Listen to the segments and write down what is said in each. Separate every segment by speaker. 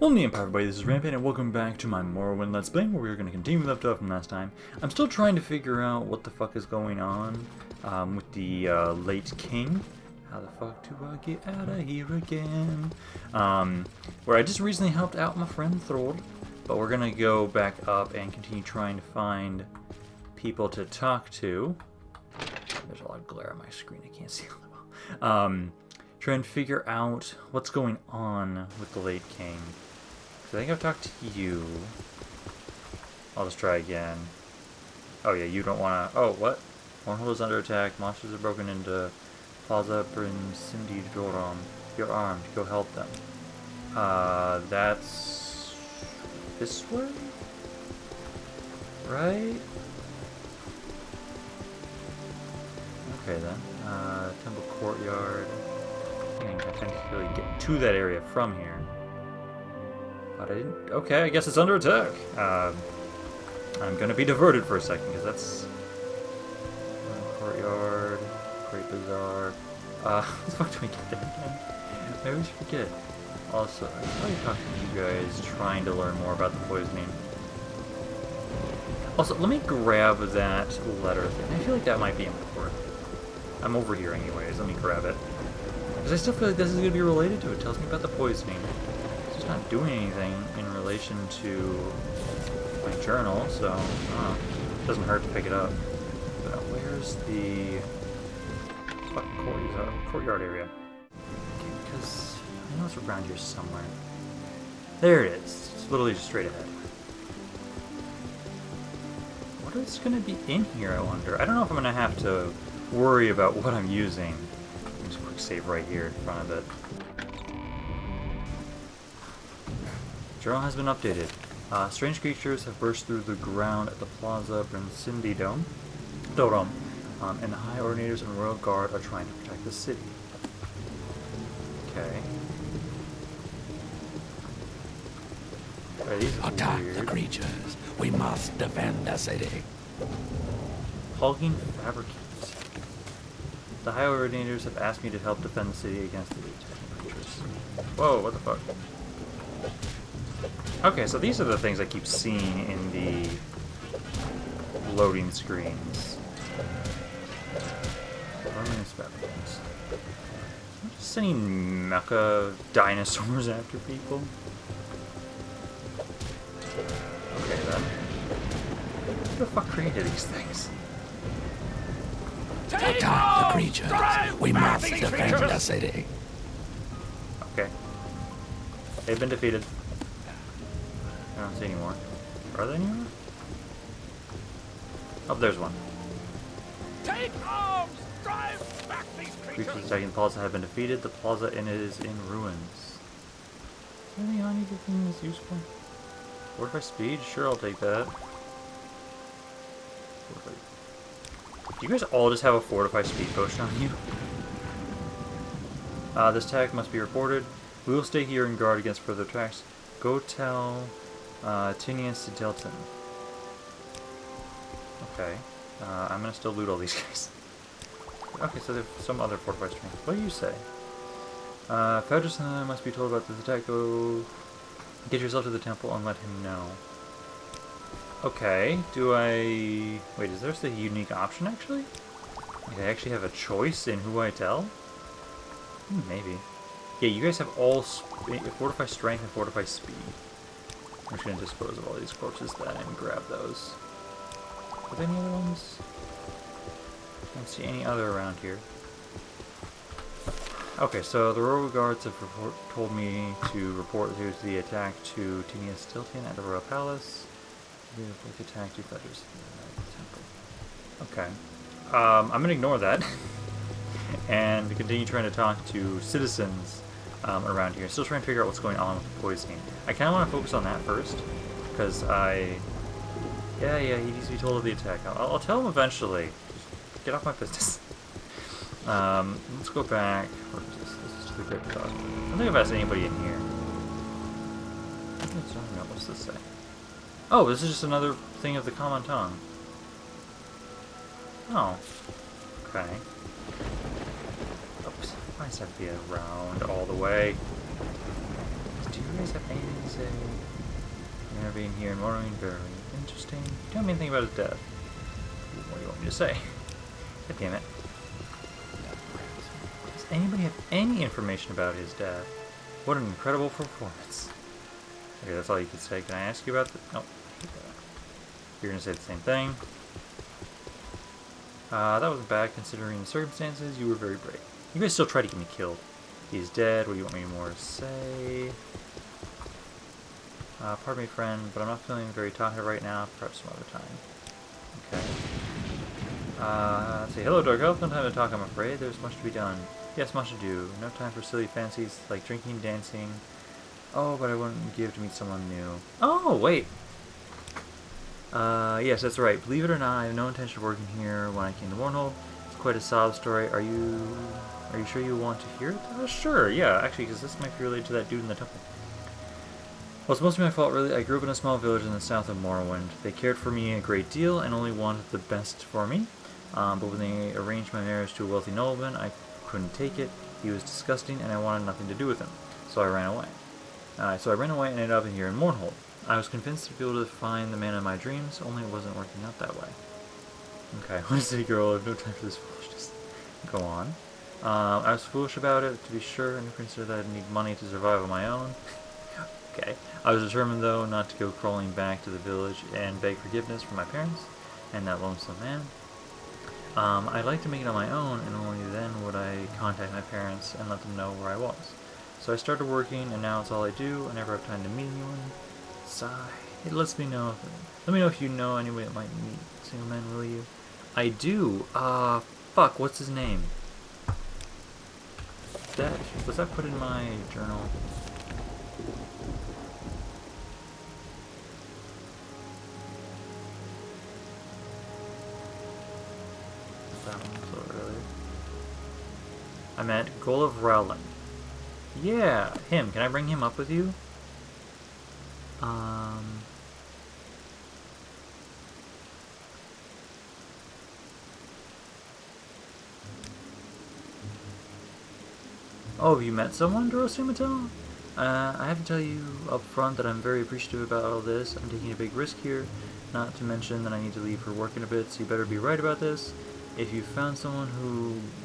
Speaker 1: Welcome to the Empire, everybody. This is Rampant, and welcome back to my Morrowind Let's Play, where we're going to continue left off from last time. I'm still trying to figure out what the fuck is going on with the late king. How the fuck do I get out of here again? Where I just recently helped out my friend Thord, but we're going to go back up and continue trying to find people to talk to. There's a lot of glare on my screen. I can't see all that well. Try and figure out what's going on with the late king. I think I've talked to you. I'll just try again. Oh yeah, you don't want to... Oh, what? Wormhole is under attack. Monsters are broken into Plaza Cindy Doram. You're armed. Go help them. That's... this way? Right? Okay then. Temple Courtyard. I can't really get to that area from here. But I didn't... Okay, I guess it's under attack. I'm gonna be diverted for a second, because that's... Courtyard... Great Bazaar... what the fuck do we get there again? I always forget. Also, I was probably talking to you guys, trying to learn more about the poisoning. Also, let me grab that letter thing. I feel like that might be important. I'm over here anyways, let me grab it. Because I still feel like this is going to be related to it. It tells me about the poisoning. It's just not doing anything in relation to my journal, so it doesn't hurt to pick it up. But where's the fucking courtyard area? Okay, because I know it's around here somewhere. There it is. It's literally just straight ahead. What is going to be in here, I wonder? I don't know if I'm going to have to worry about what I'm using. Just a quick save right here in front of it. Journal has been updated. Strange creatures have burst through the ground at the Plaza Cindy Dome, and the High Ordinators and Royal Guard are trying to protect the city. Okay.
Speaker 2: Attack the creatures. We must defend the city.
Speaker 1: Hulking Fabricators. The High Ordinators have asked me to help defend the city against the attacking creatures. Whoa, what the fuck? Okay, so these are the things I keep seeing in the loading screens. Luminous Fabricators. I'm just sending mecha dinosaurs after people. Okay then. Who the fuck created these things?
Speaker 2: Attack the creatures. We must defend the city.
Speaker 1: Okay. They've been defeated. I don't see any more. Are there any more? Oh, there's one.
Speaker 3: Take arms! Drive back these
Speaker 1: Creatures attacking the plaza have been defeated. The plaza is in ruins. Is there any anything that's useful? Fortify speed? Sure, I'll take that. Do you guys all just have a fortify speed potion on you? This attack must be reported. We will stay here and guard against further attacks. Go tell Tinius to Delton. Okay. I'm gonna still loot all these guys. Okay, so there's some other fortified strength. What do you say? Fedrus and I must be told about this attack. Go get yourself to the temple and let him know. Okay, do I... Wait, is there a unique option, actually? Like, I actually have a choice in who I tell? Maybe. Yeah, you guys have all Fortify Strength and Fortify Speed. I'm just going to dispose of all these corpses then and grab those. Are there any other ones? I don't see any other around here. Okay, so the Royal Guards have told me to report the attack to Tinius Stilton at the Royal Palace. Attack two fighters. Okay. I'm gonna ignore that and continue trying to talk to citizens around here. Still trying to figure out what's going on with the poisoning. I kind of want to focus on that first because yeah, he needs to be told of the attack. I'll tell him eventually. Just get off my business. Let's go back. What is this? This is to the Great Bazaar. I don't think I've asked anybody in here. What's this say? Oh, this is just another thing of the common tongue. Oh. Okay. Oops. Why does that have to be around all the way? Do you you guys have anything to say? Never being here in Morrowind, very interesting. Tell me anything about his death. What do you want me to say? God damn it. Does anybody have any information about his death? What an incredible performance. Okay, that's all you can say. Can I ask you about the... Oh. You're gonna say the same thing. That wasn't bad considering the circumstances. You were very brave. You guys still tried to get me killed. He's dead. What do you want me more to say? Pardon me, friend, but I'm not feeling very talkative right now. Perhaps some other time. Okay. Say hello, Dark Elf. No time to talk, I'm afraid. There's much to be done. Yes, much to do. No time for silly fancies like drinking, dancing. Oh, but I wouldn't give to meet someone new. Oh, wait. Yes, that's right. Believe it or not, I have no intention of working here when I came to Warnhold. It's quite a sob story. Are you sure you want to hear it? Sure, yeah, actually, because this might be related to that dude in the temple. Well, it's mostly my fault, really. I grew up in a small village in the south of Morrowind. They cared for me a great deal and only wanted the best for me. But when they arranged my marriage to a wealthy nobleman, I couldn't take it. He was disgusting, and I wanted nothing to do with him. So I ran away. And ended up here in Mornhold. I was convinced to be able to find the man of my dreams, only it wasn't working out that way. Okay, what is it, girl? I have no time for this foolishness. Go on. I was foolish about it, to be sure, and considered that I'd need money to survive on my own. Okay. I was determined, though, not to go crawling back to the village and beg forgiveness from my parents and that lonesome man. I'd like to make it on my own, and only then would I contact my parents and let them know where I was. So I started working, and now it's all I do. I never have time to meet anyone. Sigh. It lets me know. Let me know if you know anybody that might meet single men, will you? I do. Fuck. What's his name? Was that put in my journal? That one was a little earlier. I meant Goal of Rowland. Yeah, him. Can I bring him up with you? Oh, have you met someone, Dorosumatel? I have to tell you up front that I'm very appreciative about all this. I'm taking a big risk here, not to mention that I need to leave for work in a bit, so you better be right about this. If you found someone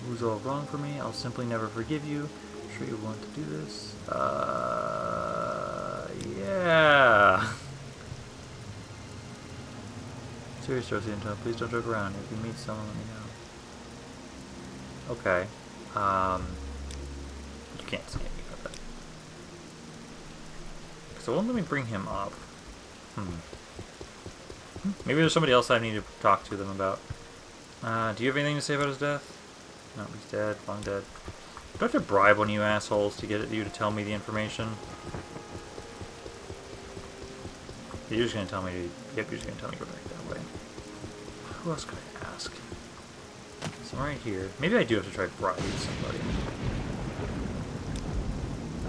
Speaker 1: who's all wrong for me, I'll simply never forgive you. I'm sure you want to do this. Yeah. Serious, Dorosumatel, please don't joke around. If you meet someone, let me know. Okay. You can't see anything about that. So it won't let me bring him up. Maybe there's somebody else I need to talk to them about. Do you have anything to say about his death? No, he's dead. Long dead. Do I have to bribe one of you assholes to get you to tell me the information? You're just gonna tell me to... Yep, you're just gonna tell me to go back that way. Who else could I ask? So right here. Maybe I do have to try bribing somebody.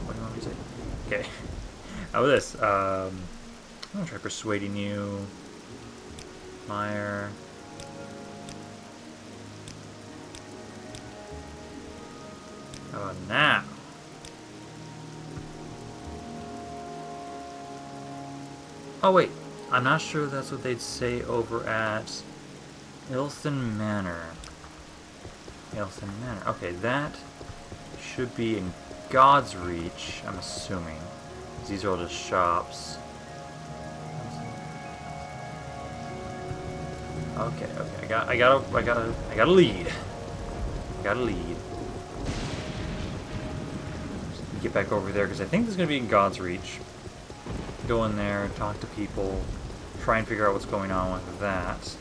Speaker 1: What do you want me to say? Okay. How about this? I'm gonna try persuading you. Meyer. How about now? Oh wait, I'm not sure that's what they'd say over at Ilthen Manor. Ilthen Manor. Okay, that should be in God's Reach, I'm assuming. These are all just shops. Okay, I got a lead. Got a lead. Get back over there because I think this is gonna be in God's Reach. Go in there, talk to people, try and figure out what's going on with that. So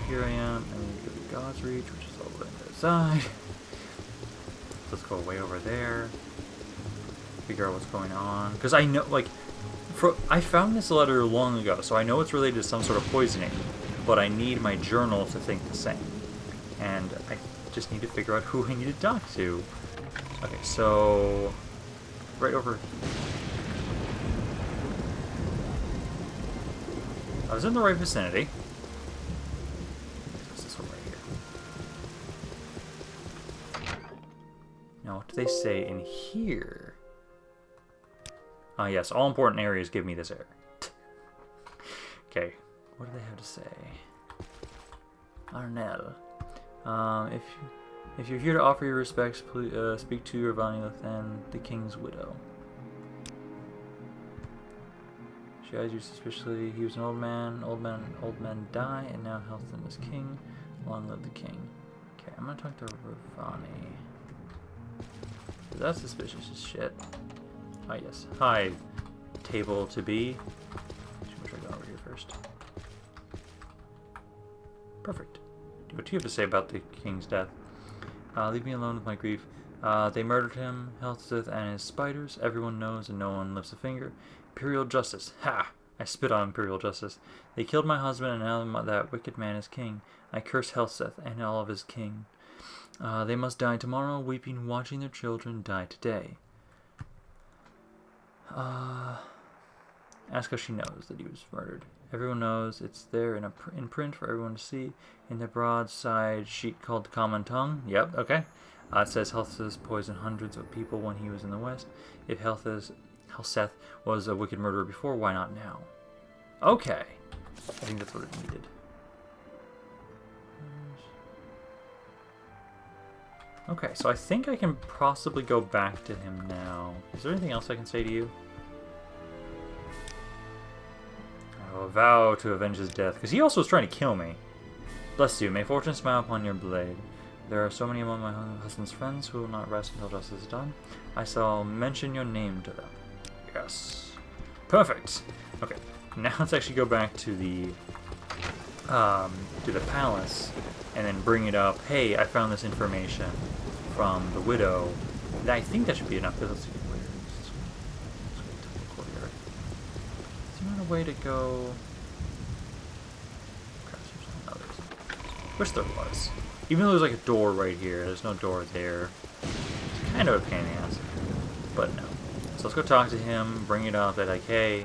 Speaker 1: here I am, and go to God's Reach, which is over on the other side. Let's go way over there. Figure out what's going on, because I know, like, I found this letter long ago, so I know it's related to some sort of poisoning, but I need my journal to think the same, and I just need to figure out who I need to talk to. Okay, so right over. I was in the right vicinity. What's this one right here? Now, what do they say in here? Yes, all important areas give me this error. Okay, what do they have to say? Arnel. If you're here to offer your respects, please speak to your Vanilith and the king's widow. She eyes you suspiciously. He was an old man. Old men die, and now Halfdan is king. Long live the king. Okay, I'm gonna talk to Ravani. That's suspicious as shit. Ah, yes. Hi, table to be. Should I go over here first? Perfect. What do you have to say about the king's death? Leave me alone with my grief. They murdered him, Helseth and his spiders. Everyone knows and no one lifts a finger. Imperial justice. Ha! I spit on imperial justice. They killed my husband and now that wicked man is king. I curse Helseth and all of his king. They must die tomorrow, weeping, watching their children die today. Ask how she knows that he was murdered. Everyone knows. It's there in print for everyone to see. In the broadside sheet called the Common Tongue. Yep, okay. It says Helseth poisoned hundreds of people when he was in the West. If Helseth was a wicked murderer before, why not now? Okay. I think that's what it needed. Okay, so I think I can possibly go back to him now. Is there anything else I can say to you? I will vow to avenge his death, because he also was trying to kill me. Bless you. May fortune smile upon your blade. There are so many among my husband's friends who will not rest until justice is done. I shall mention your name to them. Yes. Perfect. Okay, now let's actually go back to the palace and then bring it up. Hey, I found this information from the widow. I think that should be enough. Let's see where is there not a way to go? Wish there was. Even though there's like a door right here, there's no door there. It's kind of a pain in the ass. But no. So let's go talk to him, bring it up that like, hey,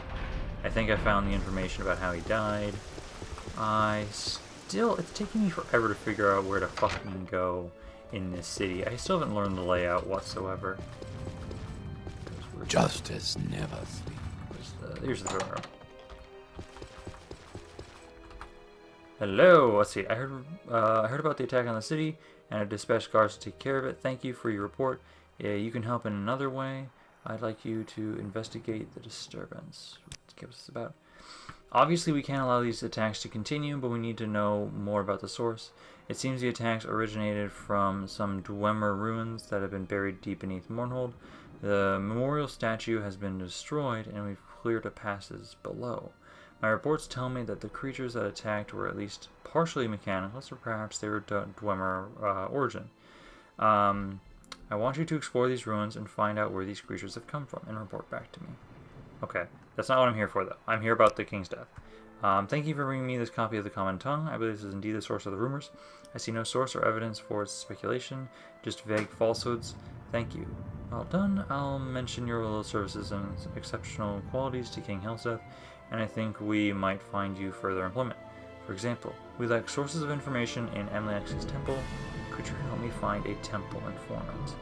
Speaker 1: I think I found the information about how he died. It's taking me forever to figure out where to fucking go in this city. I still haven't learned the layout whatsoever.
Speaker 2: Justice never sleeps.
Speaker 1: Here's the throne room. Hello. Let's see. I heard about the attack on the city, and I dispatched guards to take care of it. Thank you for your report. You can help in another way. I'd like you to investigate the disturbance. What was this about? Obviously, we can't allow these attacks to continue, but we need to know more about the source. It seems the attacks originated from some Dwemer ruins that have been buried deep beneath Mournhold. The memorial statue has been destroyed, and we've cleared a passage below. My reports tell me that the creatures that attacked were at least partially mechanical, or perhaps they were Dwemer origin. I want you to explore these ruins and find out where these creatures have come from, and report back to me. Okay, that's not what I'm here for, though. I'm here about the king's death. Thank you for bringing me this copy of the Common Tongue. I believe this is indeed the source of the rumors. I see no source or evidence for its speculation, just vague falsehoods. Thank you. Well done. I'll mention your little services and exceptional qualities to King Helseth, and I think we might find you further employment. For example, we lack sources of information in Amlex's temple. Could you help me find a temple informant?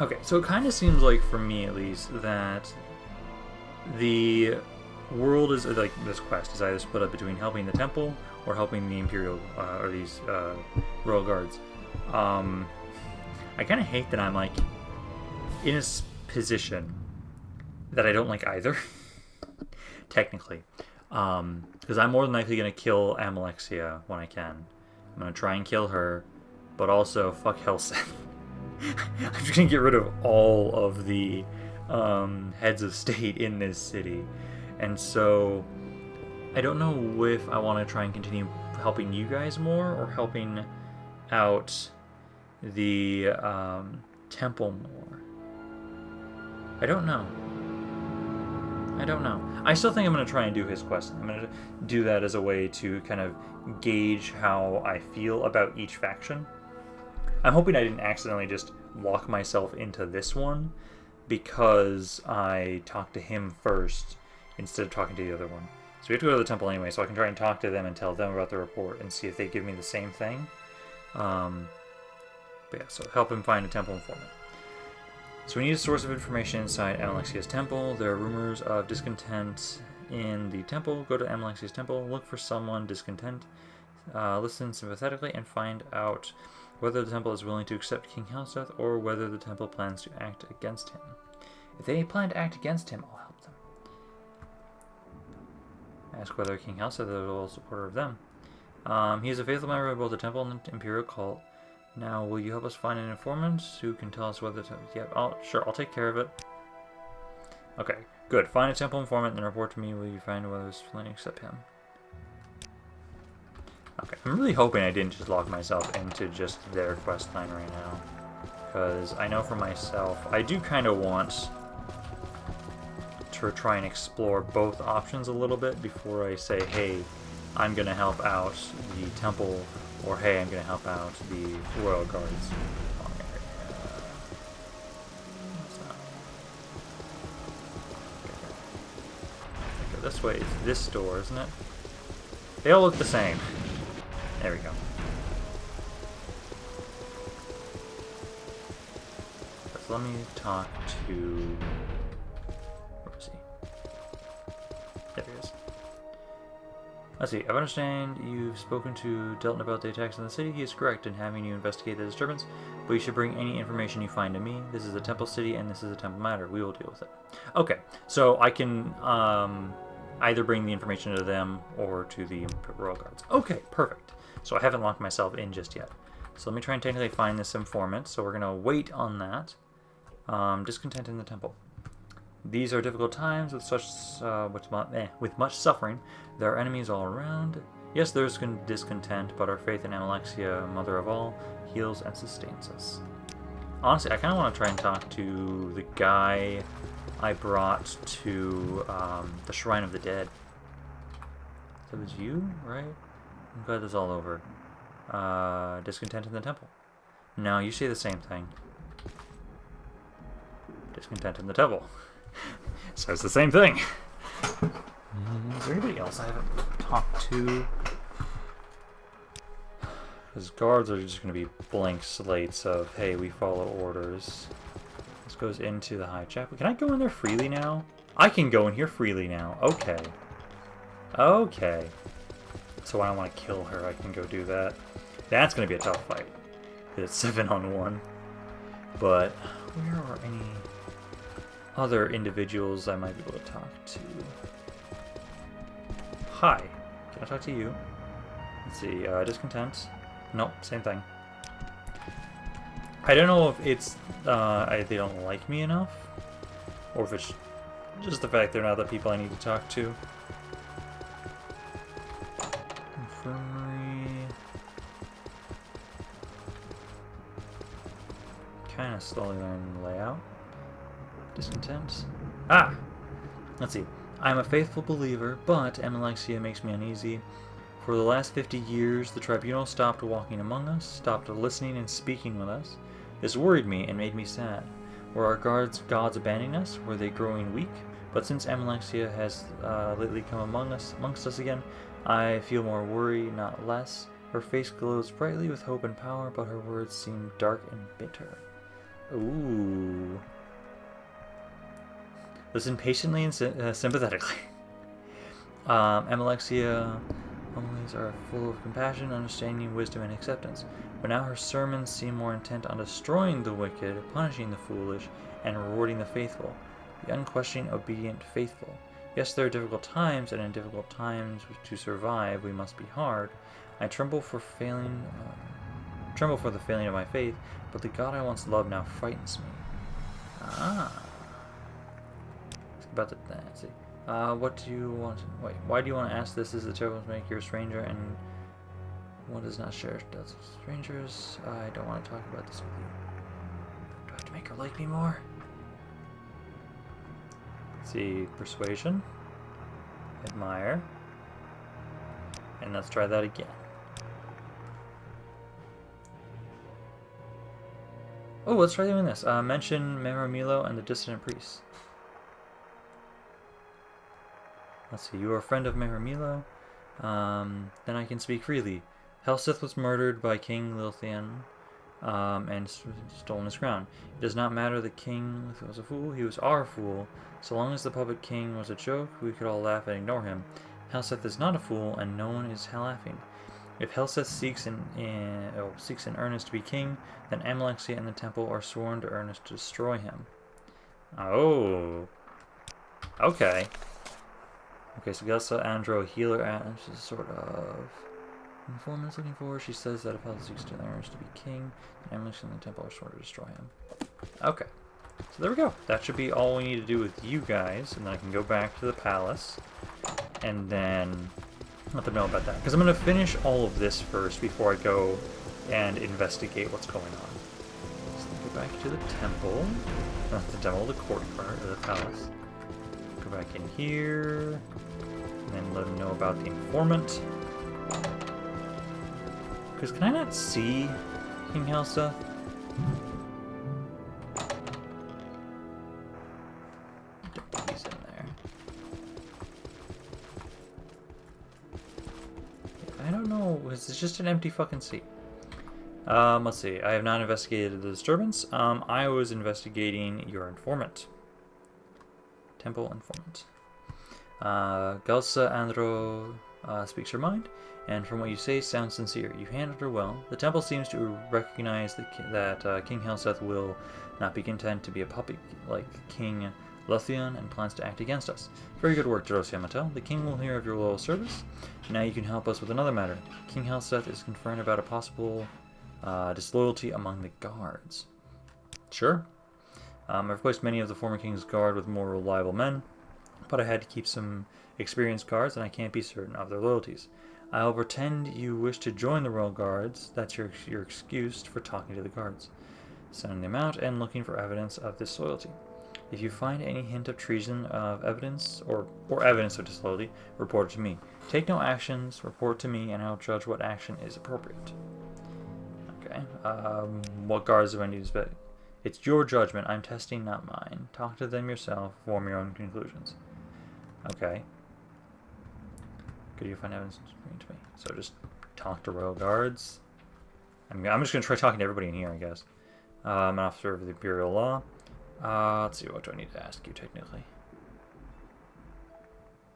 Speaker 1: Okay, so it kind of seems like, for me at least, that the world is, like, this quest is either split up between helping the temple or helping the Imperial, or these, royal guards. I kind of hate that I'm, like, in a position that I don't like either. Technically. Because I'm more than likely going to kill Amalexia when I can. I'm going to try and kill her, but also fuck Helseth. I'm just going to get rid of all of the heads of state in this city. And so I don't know if I want to try and continue helping you guys more or helping out the temple more. I don't know. I still think I'm going to try and do his quest. I'm going to do that as a way to kind of gauge how I feel about each faction. I'm hoping I didn't accidentally just walk myself into this one because I talked to him first instead of talking to the other one. So we have to go to the temple anyway, so I can try and talk to them and tell them about the report and see if they give me the same thing. But yeah, so help him find a temple informant. So we need a source of information inside Amalexia's temple. There are rumors of discontent in the temple. Go to Amalexia's temple, look for someone discontent, listen sympathetically, and find out whether the temple is willing to accept King Helseth or whether the temple plans to act against him. If they plan to act against him, I'll help them. Ask whether King Helseth is a loyal supporter of them. He is a faithful member of both the temple and the imperial cult. Now, will you help us find an informant who can tell us whether to... Yeah, sure, I'll take care of it. Okay, good. Find a temple informant and report to me. Will you find whether it's willing to accept him? Okay, I'm really hoping I didn't just lock myself into just their quest line right now. Because I know for myself, I do kind of want to try and explore both options a little bit before I say, hey, I'm going to help out the temple, or hey, I'm going to help out the royal guards. Go this way. It's this door, isn't it? They all look the same. There we go. So let me talk to... Where is he? There he is. Let's see. I understand you've spoken to Delton about the attacks in the city. He is correct in having you investigate the disturbance, but you should bring any information you find to me. This is a temple city, and this is a temple matter. We will deal with it. Okay, so I can either bring the information to them or to the royal guards. Okay, perfect. So I haven't locked myself in just yet. So let me try and technically find this informant. So we're going to wait on that. Discontent in the temple. These are difficult times with with much suffering. There are enemies all around. Yes, there's discontent, but our faith in Amalexia, Mother of All, heals and sustains us. Honestly, I kind of want to try and talk to the guy I brought to the Shrine of the Dead. That was you, right? I'm glad this is all over. Discontent in the temple. No, you say the same thing. Discontent in the temple. So it's the same thing. Is there anybody else I haven't talked to? Because guards are just going to be blank slates of, hey, we follow orders. This goes into the High Chapel. Can I go in there freely now? I can go in here freely now. Okay. Okay. So when I want to kill her, I can go do that. That's going to be a tough fight. It's 7-on-1. But where are any other individuals I might be able to talk to? Hi. Can I talk to you? Let's see. Discontent. Nope. Same thing. I don't know if it's they don't like me enough, or if it's just the fact they're not the people I need to talk to. Infirmary. Kind of slowly learning the layout. Discontent. Ah! Let's see. I'm a faithful believer, but Amalexia makes me uneasy. For the last 50 years, the tribunal stopped walking among us, stopped listening and speaking with us. This worried me and made me sad. Were our gods abandoning us? Were they growing weak? But since Amalexia has lately come amongst us again, I feel more worry, not less. Her face glows brightly with hope and power, but her words seem dark and bitter. Ooh. Listen patiently and sympathetically. Amalexia homilies are full of compassion, understanding, wisdom, and acceptance. But now her sermons seem more intent on destroying the wicked, punishing the foolish, and rewarding the faithful. The unquestioning, obedient, faithful. Yes, there are difficult times, and in difficult times to survive we must be hard. I tremble for the failing of my faith, but the God I once loved now frightens me. Ah. About the let's see. What do you want? Wait, why do you want to ask this? Is the terrible to make you a stranger, and what is not shared deaths of strangers? I don't want to talk about this with you. Do I have to make her like me more? Let's see, persuasion, admire, and let's try that again. Oh, let's try doing this. Mention Meramilo and the dissident priests. Let's see, you are a friend of Meramilo. Then I can speak freely. Helseth was murdered by King Lilthian. and stolen his crown. It does not matter the king was a fool, he was our fool. So long as the puppet king was a joke, we could all laugh and ignore him. Helseth is not a fool, and no one is laughing. If Helseth seeks in earnest to be king, then Amalexia and the temple are sworn to earnest to destroy him. Oh. Okay. Okay, so Gelsa Andro, healer, she's sort of informant's looking for. She says that if Helseth seeks in earnest to be king, then Amalexia and the temple are sworn to destroy him. Okay. So there we go. That should be all we need to do with you guys, and then I can go back to the palace, and then let them know about that. Because I'm going to finish all of this first before I go and investigate what's going on. So go back to the temple. Not the temple, the courtyard of the palace. Go back in here. And then let them know about the informant. Because can I not see King Helseth? Don't think he's in there. I don't know. It's just an empty fucking seat. Let's see. I have not investigated the disturbance. I was investigating your informant. Temple informant. Gelsa Andro speaks her mind, and from what you say, sounds sincere. You handled her well. The temple seems to recognize that King Helseth will not be content to be a puppet like King Lothian and plans to act against us. Very good work, Jerosia Mattel. The king will hear of your loyal service. Now you can help us with another matter. King Helseth is concerned about a possible disloyalty among the guards. Sure. I've replaced many of the former king's guard with more reliable men, but I had to keep some experienced guards, and I can't be certain of their loyalties. I'll pretend you wish to join the royal guards. That's your excuse for talking to the guards, sending them out, and looking for evidence of disloyalty. If you find any hint of treason of evidence or evidence of disloyalty, report it to me. Take no actions, report to me, and I'll judge what action is appropriate. Okay. What guards do I need to spec? It's your judgment. I'm testing, not mine. Talk to them yourself. Form your own conclusions. Okay. Could you find evidence to me? So just talk to royal guards. I'm just going to try talking to everybody in here, I guess. An officer of the imperial law. Let's see, what do I need to ask you technically?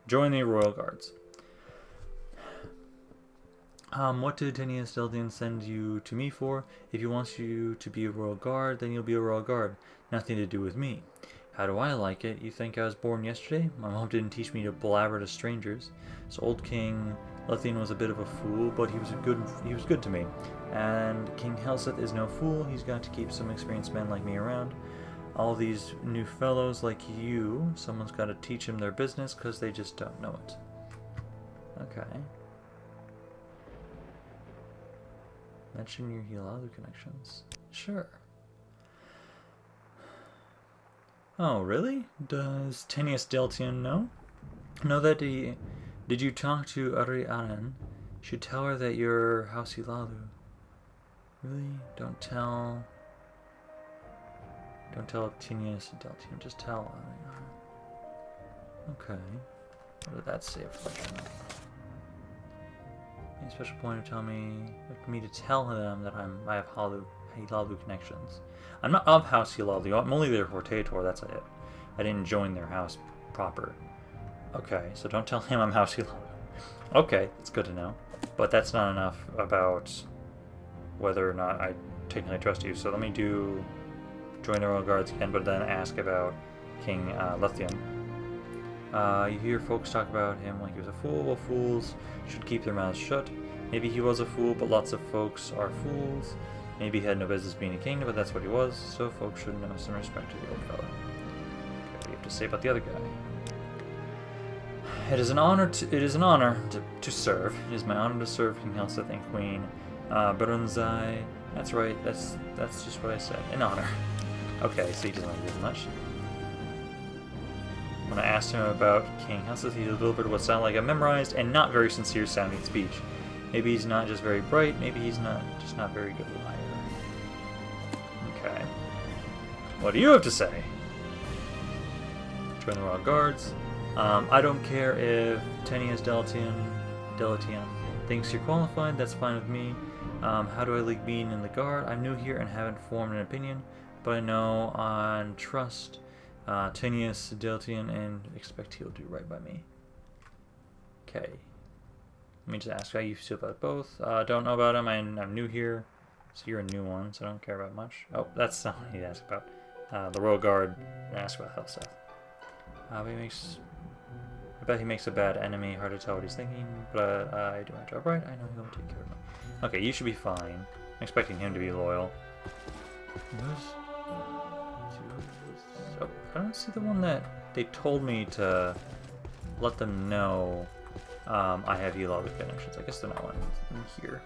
Speaker 1: Join the royal guards. What did Tinius Deldian send you to me for? If he wants you to be a royal guard, then you'll be a royal guard. Nothing to do with me. How do I like it? You think I was born yesterday? My mom didn't teach me to blabber to strangers. So old King Lothian was a bit of a fool, but he was good to me. And King Helseth is no fool. He's got to keep some experienced men like me around. All these new fellows like you, someone's got to teach them their business because they just don't know it. Okay. Mention your Hilalu connections. Sure. Oh, really? Does Tinius Deltian know? Know that he... Did you talk to Arianen? Should tell her that you're House Hilalu. Really? Don't tell Tinius Deltian. Just tell Arianen. Okay. What did that say for them? Any special point of telling me to tell them that I have Hilalu connections. I'm not of House Hilalu. I'm only their Hortator. That's it. I didn't join their house proper. Okay, so don't tell him I'm House Hilalu. Okay, that's good to know. But that's not enough about whether or not I technically trust you. So let me join the Royal Guards again, but then ask about King Lothian. You hear folks talk about him like he was a fool. Well, fools should keep their mouths shut. Maybe he was a fool, but lots of folks are fools. Maybe he had no business being a king, but that's what he was, so folks should know some respect to the old fellow. Okay, what do you have to say about the other guy? It is an honor to serve. It is my honor to serve King Helseth and Queen Berunzai. That's right, that's just what I said. An honor. Okay, so he doesn't like this much. When I asked him about King Helseth, he delivered what sounded like a memorized and not very sincere sounding speech. Maybe he's not just very bright, maybe he's just not very good liar. Okay. What do you have to say? Join the Royal Guards. I don't care if Tinius Deltian thinks you're qualified, that's fine with me. How do I like being in the guard? I'm new here and haven't formed an opinion, but I know and trust Tinius Deltian and expect he'll do right by me. Okay. Let me just ask how you feel about both. Don't know about him. I'm new here, so you're a new one, so I don't care about much. Oh, that's not what I need to ask about. The Royal Guard. Ask about Helseth. I bet he makes a bad enemy. Hard to tell what he's thinking, but I do my job right. I know he'll take care of me. Okay, you should be fine. I'm expecting him to be loyal. Oh, I don't see the one that they told me to let them know I have login connections. I guess they're not one in here.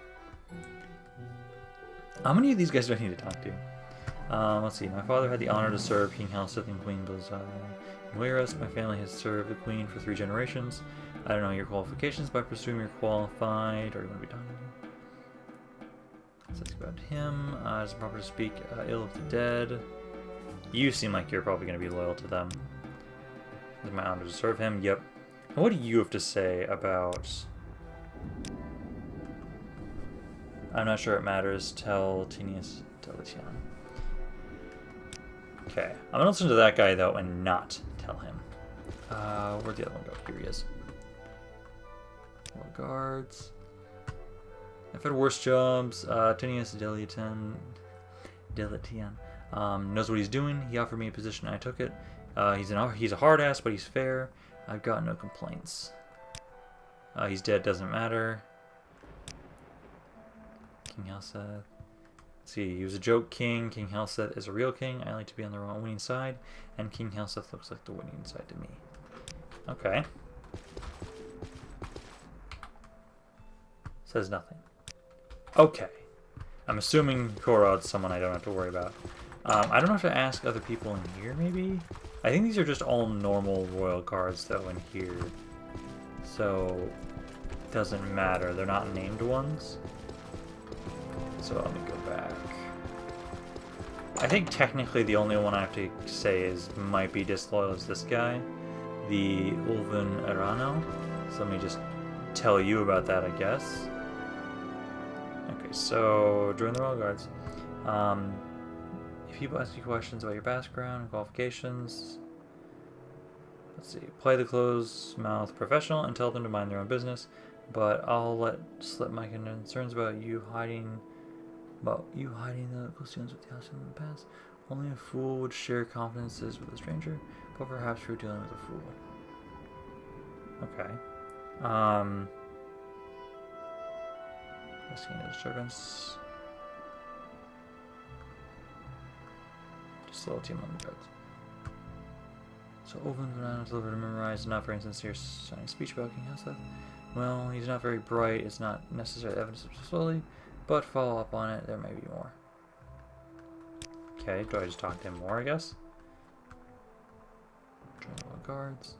Speaker 1: How many of these guys do I need to talk to? Let's see. My father had the honor to serve King Helseth and Queen Blizzard. Whereas my family has served the Queen for 3 generations. I don't know your qualifications, but I presume you're qualified, or you want to be talking to me? So that's about him. Is it proper to speak ill of the dead? You seem like you're probably going to be loyal to them. It's my honor to serve him. Yep. And what do you have to say about... I'm not sure it matters. Tell Tinius Deletian. Okay. I'm going to listen to that guy, though, and not tell him. Where'd the other one go? Here he is. More guards. I've had worse jobs. Tinius Deletian knows what he's doing. He offered me a position, and I took it. He's a hard ass, but he's fair. I've got no complaints. He's dead, doesn't matter. King Helseth. Let's see, he was a joke king. King Helseth is a real king. I like to be on the winning side, and King Helseth looks like the winning side to me. Okay. Says nothing. Okay. I'm assuming Korod's someone I don't have to worry about. I don't have to ask other people in here, maybe? I think these are just all normal royal cards, though, in here. So, it doesn't matter. They're not named ones. So let me go back. I think technically the only one I have to say might be disloyal is this guy. The Ulven Arano. So let me just tell you about that, I guess. Okay, so join the Royal Guards. If people ask you questions about your background and qualifications, let's see. Play the closed-mouth professional and tell them to mind their own business. But I'll let slip my concerns about you hiding the close with the house in the past. Only a fool would share confidences with a stranger, but perhaps you're dealing with a fool. Okay. Asking the disturbance. Just a little team on the guards. So Oven Verano delivered to memorize, not very insincere signing speech about King Helseth. Well, he's not very bright. It's not necessary evidence slowly, but follow up on it. There may be more. Okay, do I just talk to him more, I guess? General guards.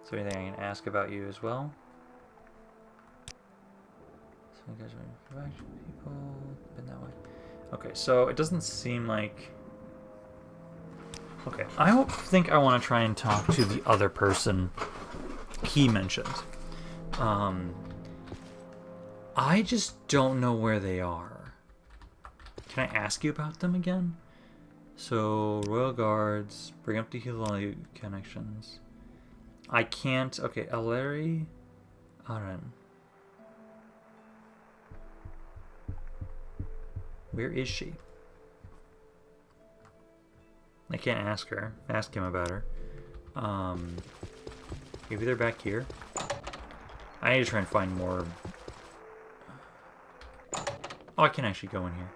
Speaker 1: Is there anything I can ask about you as well? Some guys are people been that way. Okay, so it doesn't seem like. Okay, I don't think I want to try and talk to the other person he mentioned. I just don't know where they are. Can I ask you about them again? So, Royal Guards, bring up the Hilali connections. I can't. Okay, Eleri. Aren. Where is she? I can't ask her. Ask him about her. Maybe they're back here. I need to try and find more. Oh, I can actually go in here.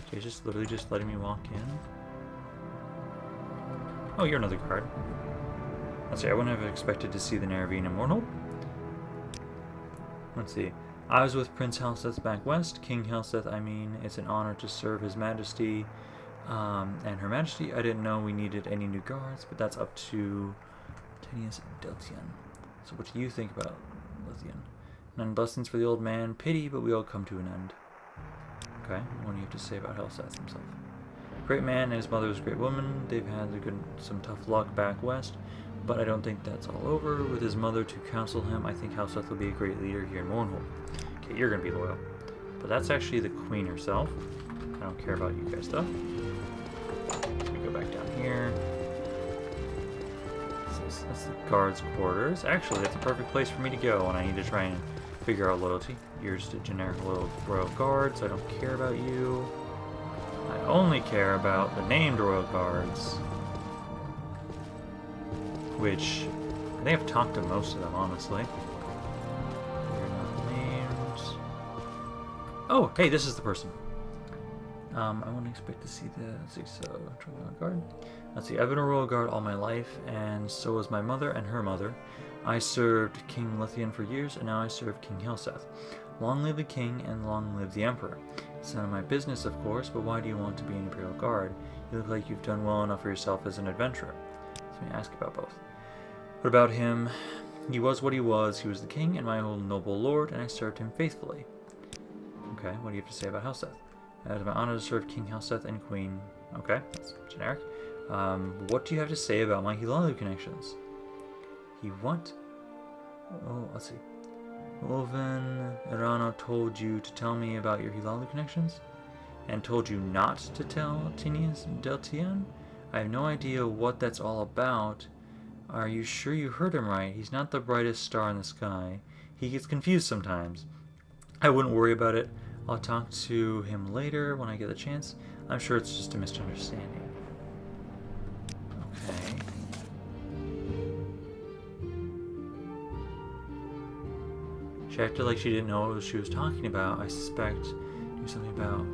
Speaker 1: Okay, just literally just letting me walk in. Oh, you're another guard. Let's see, I wouldn't have expected to see the Naravine Immortal. Let's see. I was with Prince Helseth back west. King Helseth, I mean. It's an honor to serve His Majesty and Her Majesty. I didn't know we needed any new guards, but that's up to Tinius Deltian. So what do you think about Lithian? None blessings for the old man. Pity, but we all come to an end. Okay, what do you have to say about Helseth himself? Great man, and his mother was a great woman. They've had some tough luck back west. But I don't think that's all over. With his mother to counsel him, I think Helseth will be a great leader here in Morrowind. Okay, you're gonna be loyal. But that's actually the queen herself. I don't care about you guys though. So we go back down here. That's the guards' quarters. Actually, that's a perfect place for me to go when I need to try and figure out loyalty. You're just a generic royal guard, so I don't care about you. I only care about the named royal guards. Which, I think I've talked to most of them, honestly. They're not named. Oh, hey, this is the person. I wouldn't expect to see the, let's see, so, royal guard. Let's see, I've been a royal guard all my life, and so was my mother and her mother. I served King Lithian for years, and now I serve King Helseth. Long live the king, and long live the emperor. It's none of my business, of course, but why do you want to be an imperial guard? You look like you've done well enough for yourself as an adventurer. Let me ask about both. What about him? He was what he was. He was the king and my old noble lord, and I served him faithfully. Okay, what do you have to say about Helseth? It is my honor to serve King Helseth and Queen. Okay, that's generic. What do you have to say about my Hilalu connections? He what? Oh, let's see. Ulven Irano told you to tell me about your Hilalu connections? And told you not to tell Tinius Deltian? I have no idea what that's all about. Are you sure you heard him right? He's not the brightest star in the sky. He gets confused sometimes. I wouldn't worry about it. I'll talk to him later when I get the chance. I'm sure it's just a misunderstanding. Okay. She acted like she didn't know what she was talking about. I suspect. Do something about.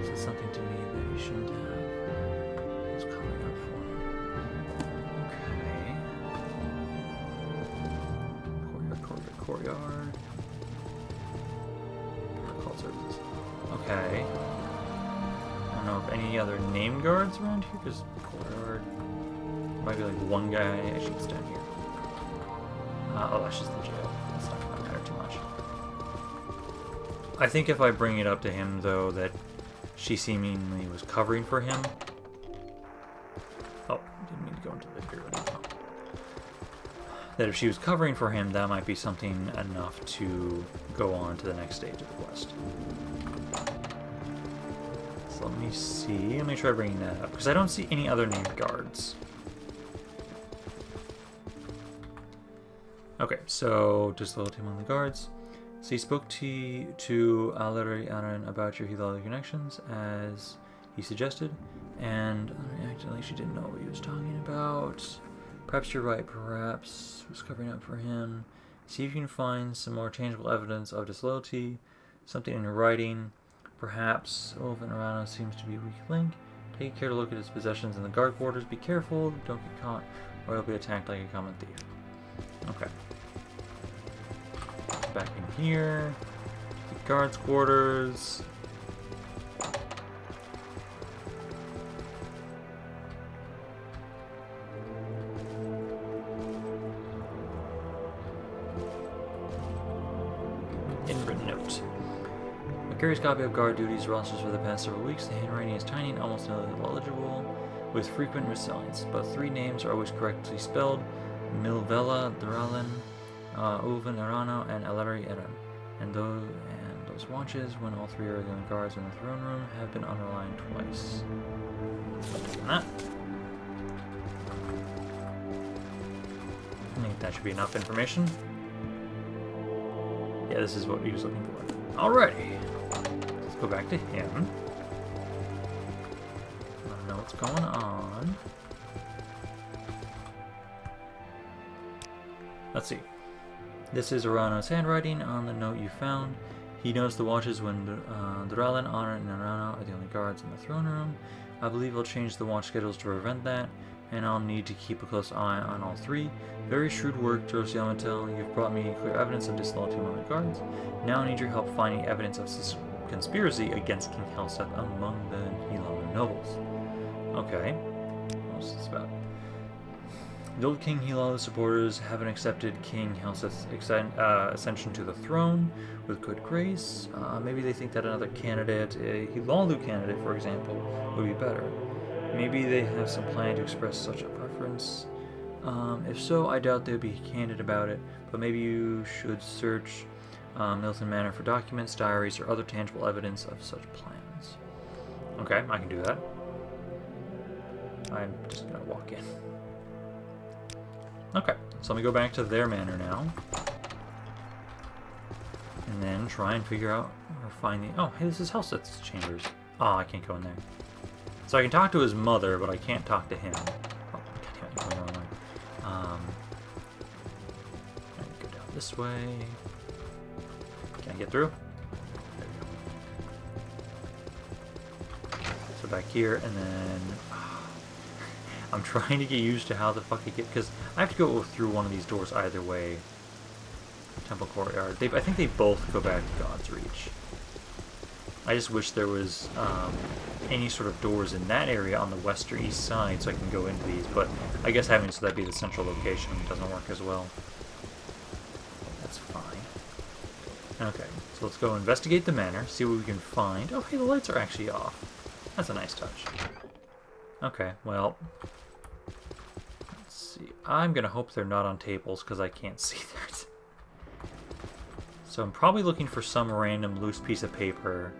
Speaker 1: Said something to me that you shouldn't have. It's coming up for me. Okay. Courtyard. Call services. Okay. I don't know if any other named guards around here. Just courtyard. Might be like one guy. Actually, it's down here. Oh, that's just the jail. That's not gonna matter too much. I think if I bring it up to him, though, that she seemingly was covering for him. Oh, didn't mean to go into the bureau now. That if she was covering for him, that might be something enough to go on to the next stage of the quest. So let me see. Let me try bringing that up, because I don't see any other named guards. Okay, so just loyalty among the guards. So he spoke to Aleri Aaron about your Hilalu connections, as he suggested, and acted like she didn't know what he was talking about. Perhaps you're right, perhaps was covering up for him. See if you can find some more tangible evidence of disloyalty, something in your writing. Perhaps Ulven Arano seems to be a weak link. Take care to look at his possessions in the guard quarters. Be careful, don't get caught, or you'll be attacked like a common thief. Okay. Back in here. The guards' quarters. Handwritten note. A curious copy of guard duties rosters for the past several weeks. The handwriting is tiny and almost illegible, with frequent misspellings, but 3 names are always correctly spelled: Milvella Duralin, Ulven Arano, and Aleri Eran. And those watches, when all 3 are the only guards in the throne room, have been underlined twice. That. I think that should be enough information. Yeah, this is what he was looking for. Alrighty. Let's go back to him. Let him know what's going on. Let's see. This is Arano's handwriting on the note you found. He knows the watches when Duralin, Honor, and Arano are the only guards in the throne room. I believe I'll change the watch schedules to prevent that, and I'll need to keep a close eye on all 3. Very shrewd work, Doros Yamatel. You've brought me clear evidence of disloyalty among the guards. Now I need your help finding evidence of conspiracy against King Helseth among the Hilalu nobles. Okay. What's this about? The old King Hilalu supporters haven't accepted King Helseth's ascension to the throne with good grace. Maybe they think that another candidate, a Hilalu candidate, for example, would be better. Maybe they have some plan to express such a preference. If so, I doubt they'll be candid about it, but maybe you should search Milton Manor for documents, diaries, or other tangible evidence of such plans. Okay, I can do that. I'm just gonna walk in. Okay, so let me go back to their manor now. And then try and figure out or find the... Oh, hey, this is Helseth's chambers. Oh, I can't go in there. So I can talk to his mother, but I can't talk to him. Oh, goddamn, I'm going the wrong way. I go down this way. Can I get through? There we go. So back here, and then... I'm trying to get used to how the fuck I get... Because I have to go through one of these doors either way. Temple Courtyard. I think they both go back to God's Reach. I just wish there was any sort of doors in that area on the west or east side so I can go into these, but I guess having so that be the central location doesn't work as well. That's fine. Okay, so let's go investigate the manor, see what we can find. Oh, hey, the lights are actually off. That's a nice touch. Okay, well, let's see. I'm gonna hope they're not on tables because I can't see that. So I'm probably looking for some random loose piece of paper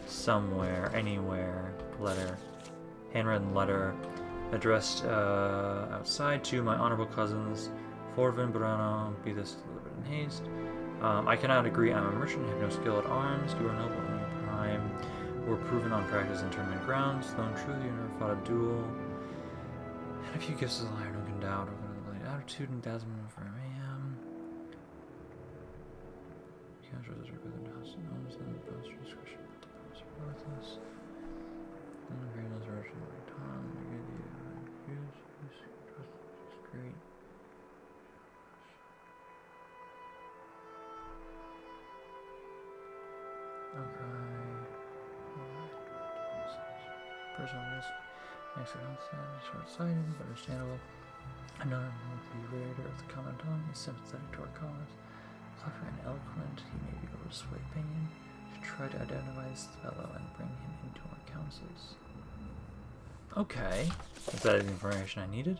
Speaker 1: somewhere, anywhere. Letter. Handwritten letter addressed outside to my honorable cousins, Forvin, Burano, be this delivered in haste. I cannot agree. I'm a merchant, have no skill at arms. You are noble in your prime. Were proven on practice in tournament grounds. Though truly you never fought a duel. And a few gifts of the liar, no can doubt. Over the blade attitude and dazzling for mayhem. Casuals are good house and homes and the post discretion, but the post are worthless. And the green resurrection of my time, I give you use, trust is great. Okay. Personal risk. Accident outside, short-sighted, but understandable. Another the reader of the common tongue is sympathetic to our cause. Clever and eloquent, he may be able to sway opinion. To try to identify this fellow and bring him into our councils. Okay. Is that the information I needed?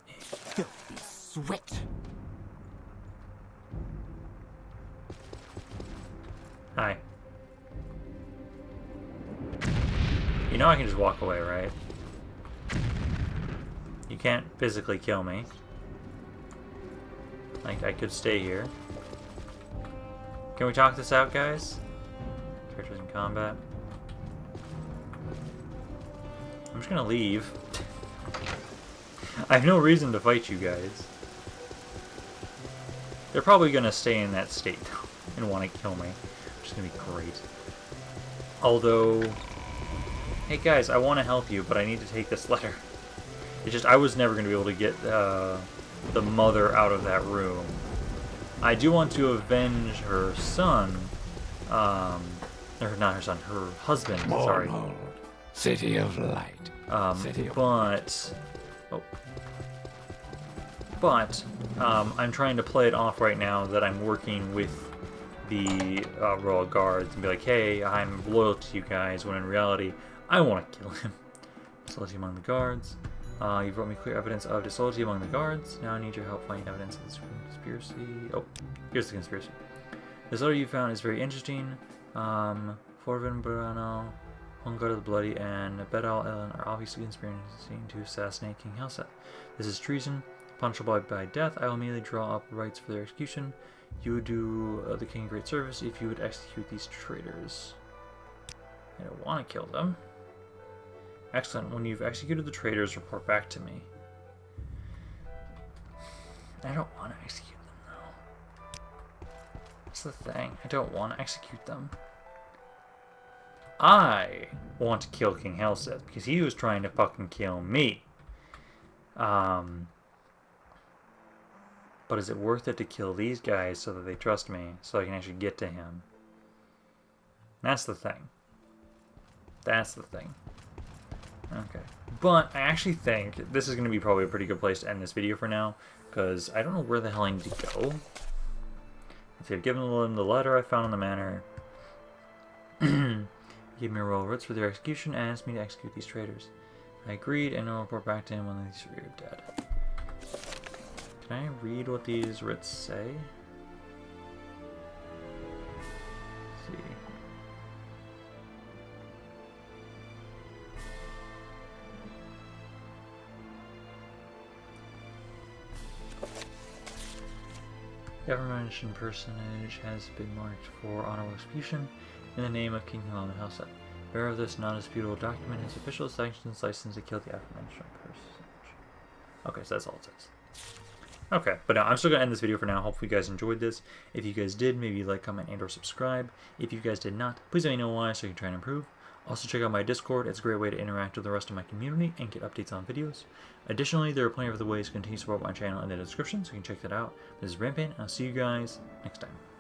Speaker 2: Filthy sweat.
Speaker 1: Hi. You know I can just walk away, right? You can't physically kill me. Like, I could stay here. Can we talk this out, guys? Characters in combat. I'm just gonna leave. I have no reason to fight you guys. They're probably gonna stay in that state, though, and want to kill me. Which is gonna be great. Although... Hey guys, I want to help you, but I need to take this letter. It's just, I was never going to be able to get the mother out of that room. I do want to avenge her son, or not her son, her husband, sorry.
Speaker 2: Morrowind, City of Light. City of
Speaker 1: I'm trying to play it off right now that I'm working with the Royal Guards and be like, hey, I'm loyal to you guys, when in reality, I want to kill him. Disloyalty among the guards. You brought me clear evidence of disloyalty among the guards. Now I need your help finding evidence of this conspiracy. Oh, here's the conspiracy. This letter you found is very interesting. Forvin, Burano, Hungard the Bloody, and Bedal Ellen are obviously conspiring to assassinate King Helseth. This is treason, punishable by death. I will immediately draw up rights for their execution. You would do the king a great service if you would execute these traitors. I don't want to kill them. Excellent. When you've executed the traitors, report back to me. I don't want to execute them, though. That's the thing. I don't want to execute them. I want to kill King Helseth because he was trying to fucking kill me. But is it worth it to kill these guys so that they trust me, so I can actually get to him? That's the thing. That's the thing. Okay. But I actually think this is going to be probably a pretty good place to end this video for now, because I don't know where the hell I need to go. Let's see, I've given them the letter I found in the manor. He gave me royal writs for their execution and asked me to execute these traitors. I agreed, and I'll report back to him when these three are dead. Can I read what these writs say? Let's see. The aforementioned personage has been marked for honorable execution in the name of King Hilam and Helseth. Bearer of this non-disputable document has official sanctions license to kill the aforementioned personage. Okay, so that's all it says. Okay, but I'm still going to end this video for now. Hopefully you guys enjoyed this. If you guys did, maybe like, comment, and or subscribe. If you guys did not, please let me know why so I can try and improve. Also check out my Discord. It's a great way to interact with the rest of my community and get updates on videos. Additionally, there are plenty of other ways to continue to support my channel in the description, so you can check that out. This is Rampant, and I'll see you guys next time.